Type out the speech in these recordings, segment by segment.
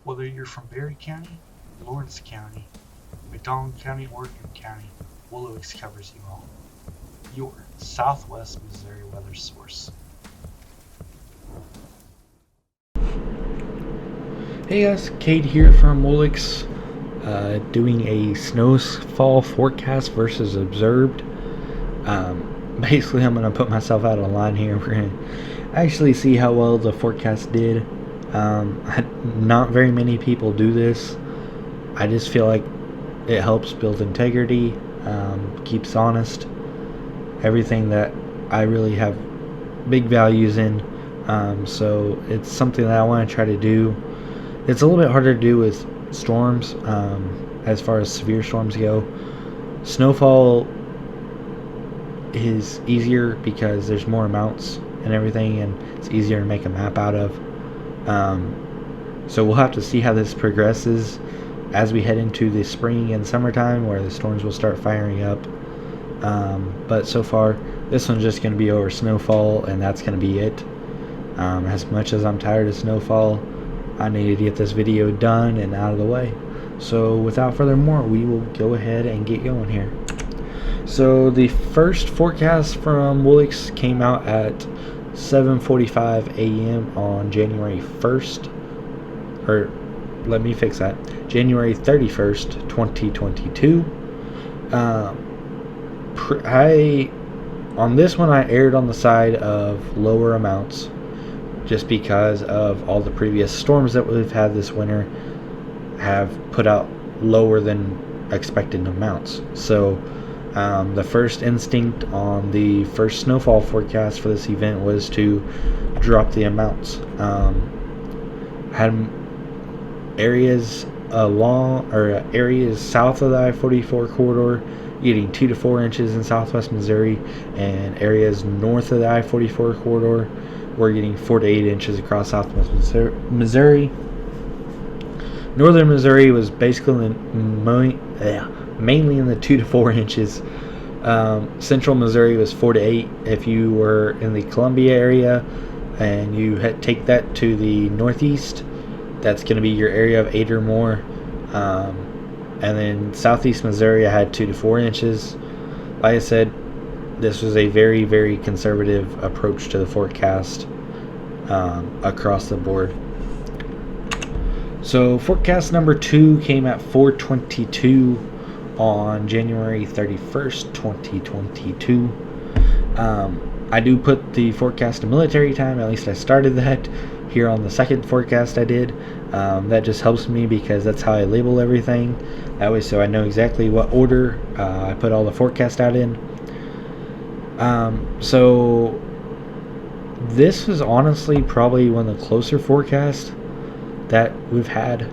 Whether you're from Berry County, Lawrence County, McDonald County, or Oregon County, WoolawayWx covers you all. Your Southwest Missouri weather source. Hey guys, Cade here from WoolawayWx, doing a snowfall forecast versus observed. Basically, I'm going to put myself out of line here. We're going to actually see how well the forecast did. Not very many people do this. I just feel like it helps build integrity, keeps honest, everything that I really have big values in. So it's something that I want to try to do. It's a little bit harder to do with storms, as far as severe storms go. Snowfall is easier because there's more amounts and everything, and it's easier to make a map out of. So we'll have to see how this progresses as we head into the spring and summertime, where the storms will start firing up. But so far, this one's just going to be over snowfall, and that's going to be it. As much as I'm tired of snowfall, I needed to get this video done and out of the way. So without further more, we will go ahead and get going here. So the first forecast from WoolawayWx came out at 7:45 a.m. on January 1st, or let me fix that, January 31st, 2022. On this one, I erred on the side of lower amounts, just because of all the previous storms that we've had this winter have put out lower than expected amounts. So the first instinct on the first snowfall forecast for this event was to drop the amounts. Had areas areas south of the I-44 corridor getting 2 to 4 inches in southwest Missouri, and areas north of the I-44 corridor were getting 4 to 8 inches across southwest Missouri. Northern Missouri was basically mainly in the 2 to 4 inches. Central Missouri was 4 to 8. If you were in the Columbia area and you take that to the northeast, that's going to be your area of 8 or more. And then southeast Missouri, I had 2 to 4 inches. Like I said, this was a very, very conservative approach to the forecast across the board. So forecast number 2 came at 4:22 on January 31st, 2022. I do put the forecast to military time, at least I started that here on the second forecast I did. That just helps me because that's how I label everything. That way, so I know exactly what order I put all the forecast out in. So this was honestly probably one of the closer forecasts that we've had.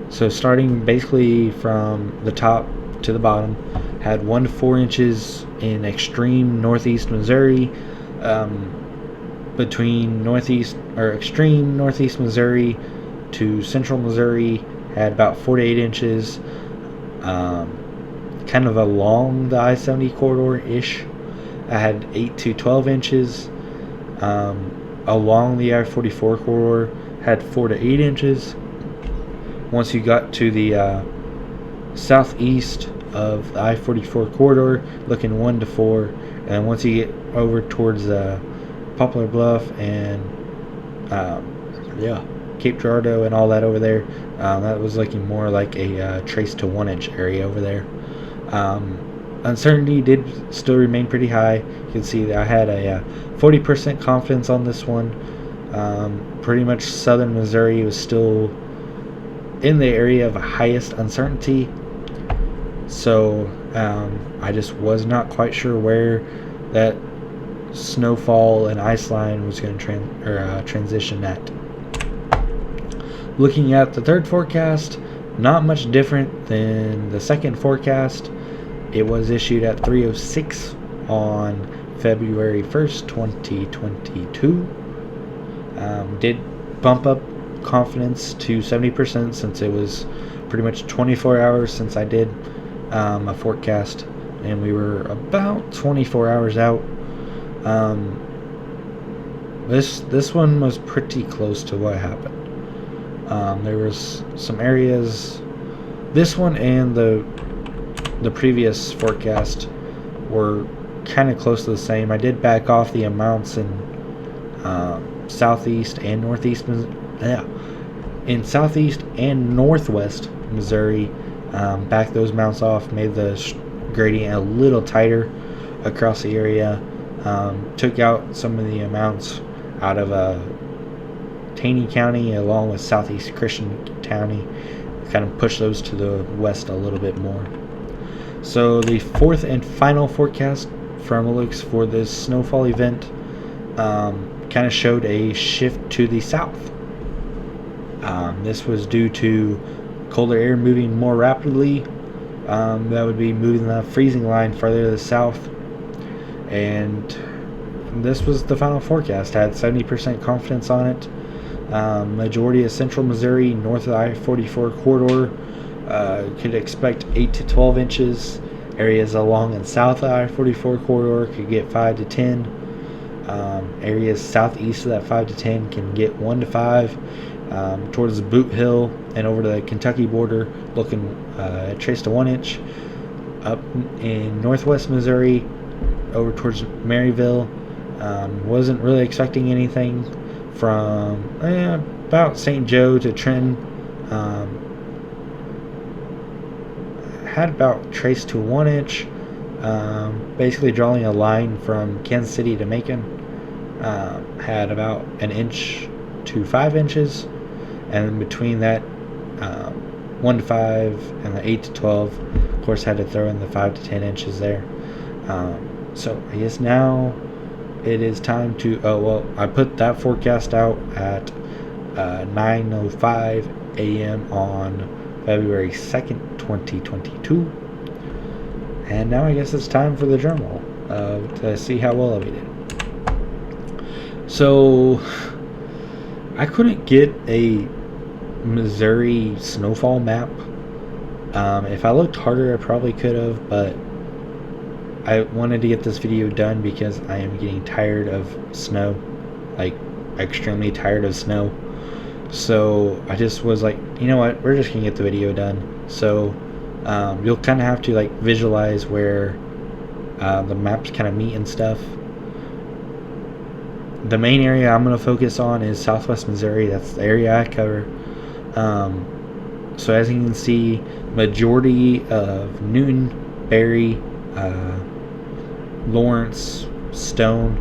So starting basically from the top to the bottom, had 1 to 4 inches in extreme northeast Missouri. Between extreme northeast Missouri to central Missouri, had about 4 to 8 inches. Kind of along the I-70 corridor-ish, I had 8 to 12 inches. Along the I-44 corridor, had 4 to 8 inches. Once you got to the southeast of the I-44 corridor, looking 1 to 4. And then once you get over towards Poplar Bluff and Cape Girardeau and all that over there, that was looking more like a trace to 1 inch area over there. Uncertainty did still remain pretty high. You can see that I had a 40% confidence on this one. Pretty much southern Missouri was still in the area of highest uncertainty. So I just was not quite sure where that snowfall and ice line was going to transition at. Looking at the third forecast, not much different than the second forecast. It was issued at 3:06 on February 1st, 2022. Did bump up confidence to 70% since it was pretty much 24 hours since I did a forecast, and we were about 24 hours out. This one was pretty close to what happened. There was some areas. This one and the previous forecast were kind of close to the same. I did back off the amounts in southeast and northeast. In southeast and northwest Missouri, backed those amounts off, made the gradient a little tighter across the area. Took out some of the amounts out of Taney County along with southeast Christian County, kind of push those to the west a little bit more. So the fourth and final forecast from WoolawayWx for this snowfall event kind of showed a shift to the south. This was due to colder air moving more rapidly. That would be moving the freezing line further to the south, and this was the final forecast. I had 70% confidence on it. Majority of central Missouri north of the I-44 corridor could expect 8 to 12 inches. Areas along and south of the I-44 corridor could get 5 to 10. Areas southeast of that 5 to 10 can get 1 to 5. Towards Boot Hill and over to the Kentucky border, looking at trace to 1 inch. Up in northwest Missouri, over towards Maryville, wasn't really expecting anything from about St. Joe to Trenton. Had about trace to 1 inch, basically drawing a line from Kansas City to Macon. Had about 1 inch to 5 inches, and between that 1 to 5 and the 8 to 12, of course, had to throw in the 5 to 10 inches there. So I guess now it is time to I put that forecast out at 9:05 a.m. on February 2nd, 2022, and now I guess it's time for the journal to see how well we did. So I couldn't get a Missouri snowfall map. If I looked harder, I probably could have, but I wanted to get this video done because I am getting tired of snow, like extremely tired of snow. So I just was like, you know what, we're just gonna get the video done. So you'll kind of have to like visualize where the maps kind of meet and stuff. The main area I'm going to focus on is southwest Missouri. That's the area I cover. So as you can see, majority of Newton, Berry, Lawrence, Stone,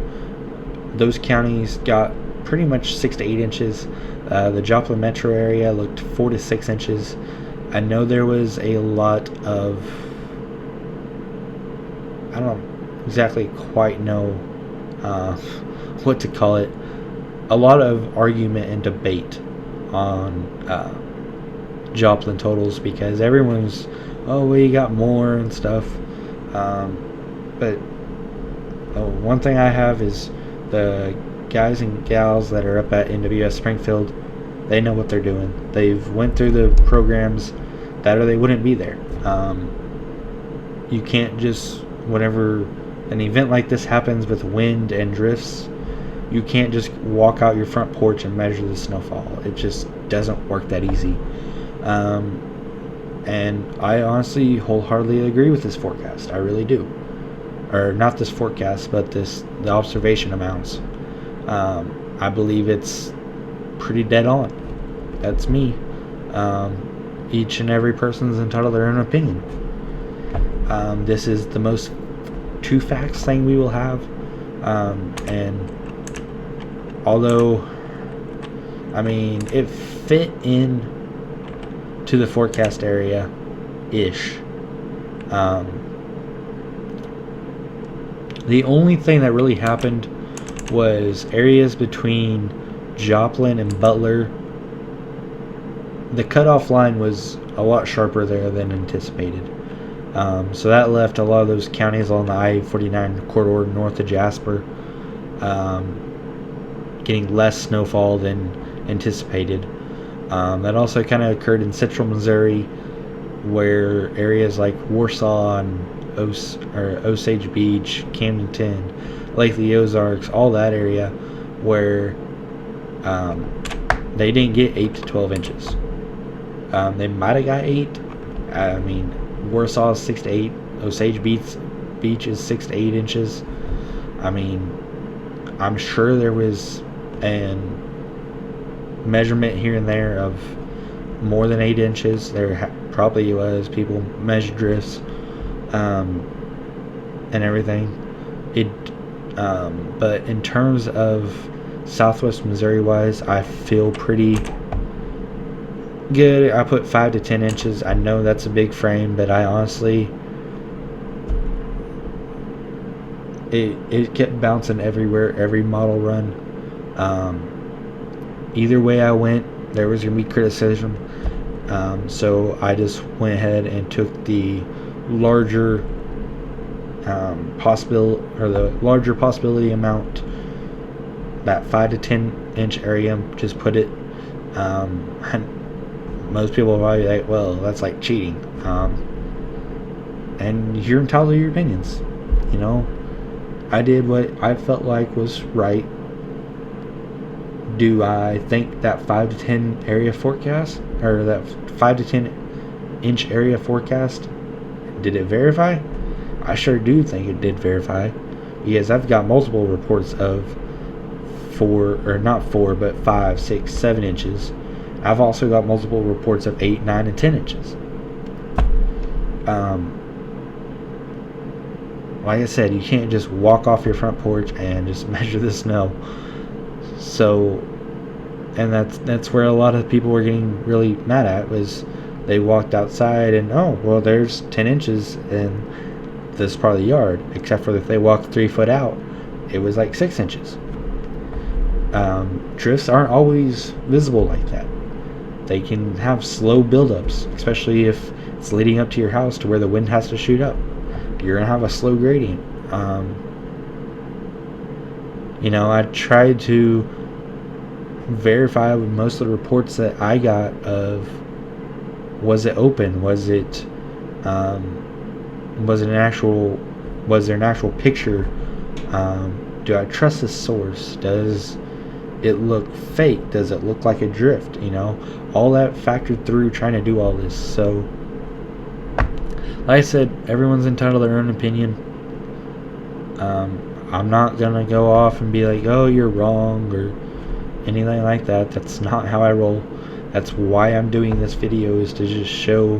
those counties got pretty much 6 to 8 inches. The Joplin metro area looked 4 to 6 inches. I know there was a lot of, I don't exactly quite know what to call it, a lot of argument and debate on Joplin totals, because everyone's, oh, we got more and stuff. But one thing I have is the guys and gals that are up at NWS Springfield, they know what they're doing. They've went through the programs that, or they wouldn't be there. You can't just, whenever an event like this happens with wind and drifts, you can't just walk out your front porch and measure the snowfall. It just doesn't work that easy. And I honestly wholeheartedly agree with this forecast. I really do. Or not this forecast, but the observation amounts. I believe it's pretty dead on. That's me. Each and every person's entitled to their own opinion. This is the most true facts thing we will have. And although, I mean, it fit in to the forecast area ish. The only thing that really happened was areas between Joplin and Butler. The cutoff line was a lot sharper there than anticipated. So that left a lot of those counties along the I-49 corridor north of Jasper getting less snowfall than anticipated. That also kind of occurred in central Missouri, where areas like Warsaw and Osage Beach, Camdenton, Lake of the Ozarks, all that area where they didn't get 8 to 12 inches. They might have got 8. I mean, Warsaw is 6 to 8. Osage Beach is 6 to 8 inches. I mean, I'm sure there was a measurement here and there of more than 8 inches. There probably was. People measured drifts and everything. But in terms of Southwest Missouri wise, I feel pretty good. I put 5 to 10 inches. I know that's a big frame, but I honestly, it kept bouncing everywhere, every model run. Either way I went, there was going to be criticism. So I just went ahead and took the larger possibility amount, that 5 to 10 inch area. Just put it. Most people are probably like, well, that's like cheating. And you're entitled to your opinions. You know, I did what I felt like was right. Do I think that 5 to 10 area forecast, or that 5 to 10 inch area forecast, did it verify? I sure do think it did verify, because I've got multiple reports of 5, 6, 7 inches. I've also got multiple reports of 8, 9, and 10 inches. Like I said, you can't just walk off your front porch and just measure the snow. So, and that's where a lot of people were getting really mad at, was they walked outside and, oh, well, there's 10 inches in this part of the yard, except for if they walked 3 foot out, it was like 6 inches. Drifts aren't always visible like that. They can have slow buildups, especially if it's leading up to your house to where the wind has to shoot up. You're gonna have a slow gradient. You know, I tried to verify with most of the reports that I got of, was it open? Was it was there an actual picture? Do I trust the source? Does it look fake? Does it look like a drift? You know, all that factored through trying to do all this. So, like I said, everyone's entitled to their own opinion. I'm not gonna go off and be like, oh, you're wrong, or anything like that. That's not how I roll. That's why I'm doing this video, is to just show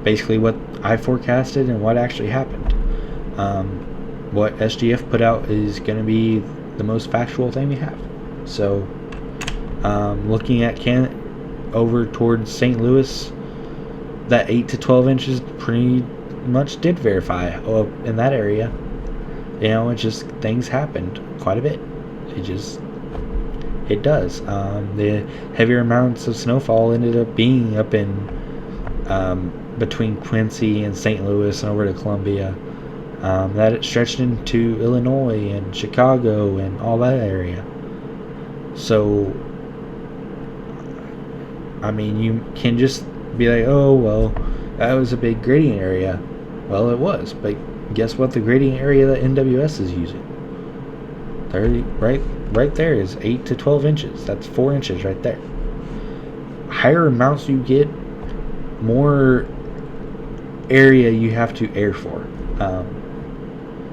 basically what I forecasted and what actually happened. What SGF put out is going to be the most factual thing we have. So, looking at over towards St. Louis, that 8 to 12 inches pretty much did verify in that area. You know, it just, things happened quite a bit. It does. The heavier amounts of snowfall ended up being up in between Quincy and St. Louis and over to Columbia. That it stretched into Illinois and Chicago and all that area. So, I mean, you can just be like, oh, well, that was a big gradient area. Well, it was, but guess what the gradient area that NWS is using? 30, right there is 8 to 12 inches. That's 4 inches right there. Higher amounts you get, more area you have to air for.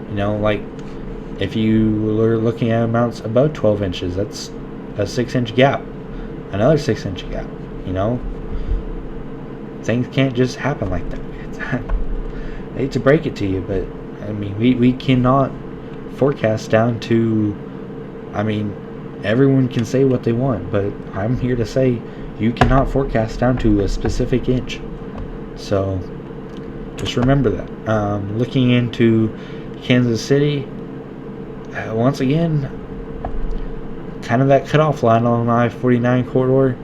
You know, like if you are looking at amounts above 12 inches, that's a 6-inch gap, another 6-inch gap. You know, things can't just happen like that. I hate to break it to you, but I mean, we cannot forecast down to, I mean, everyone can say what they want, but I'm here to say you cannot forecast down to a specific inch. So just remember that. Looking into Kansas City, once again, kind of that cutoff line on I-49 corridor.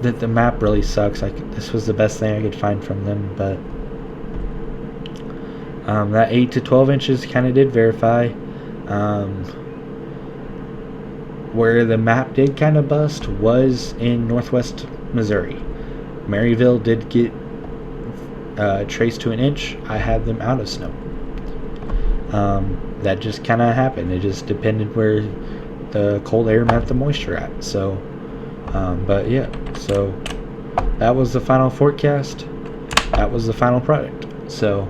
The map really sucks. This was the best thing I could find from them, but that 8 to 12 inches kind of did verify. Where the map did kind of bust was in northwest Missouri. Maryville did get traced to an inch. I had them out of snow. That just kind of happened. It just depended where the cold air met the moisture at. So, but yeah, so that was the final forecast. That was the final product. So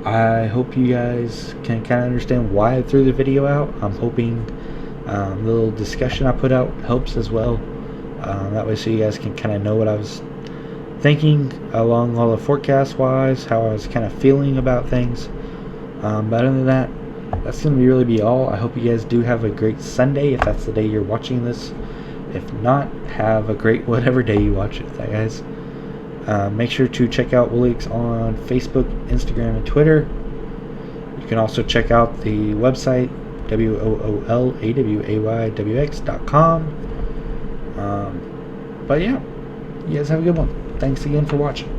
I hope you guys can kind of understand why I threw the video out. I'm hoping the little discussion I put out helps as well. That way so you guys can kind of know what I was thinking along all the forecast wise, how I was kind of feeling about things. But other than that, that's going to really be all. I hope you guys do have a great Sunday if that's the day you're watching this. If not, have a great whatever day you watch it, guys. Make sure to check out WoolawayWx on Facebook, Instagram, and Twitter. You can also check out the website, WoolawayWx.com. But yeah, you guys have a good one. Thanks again for watching.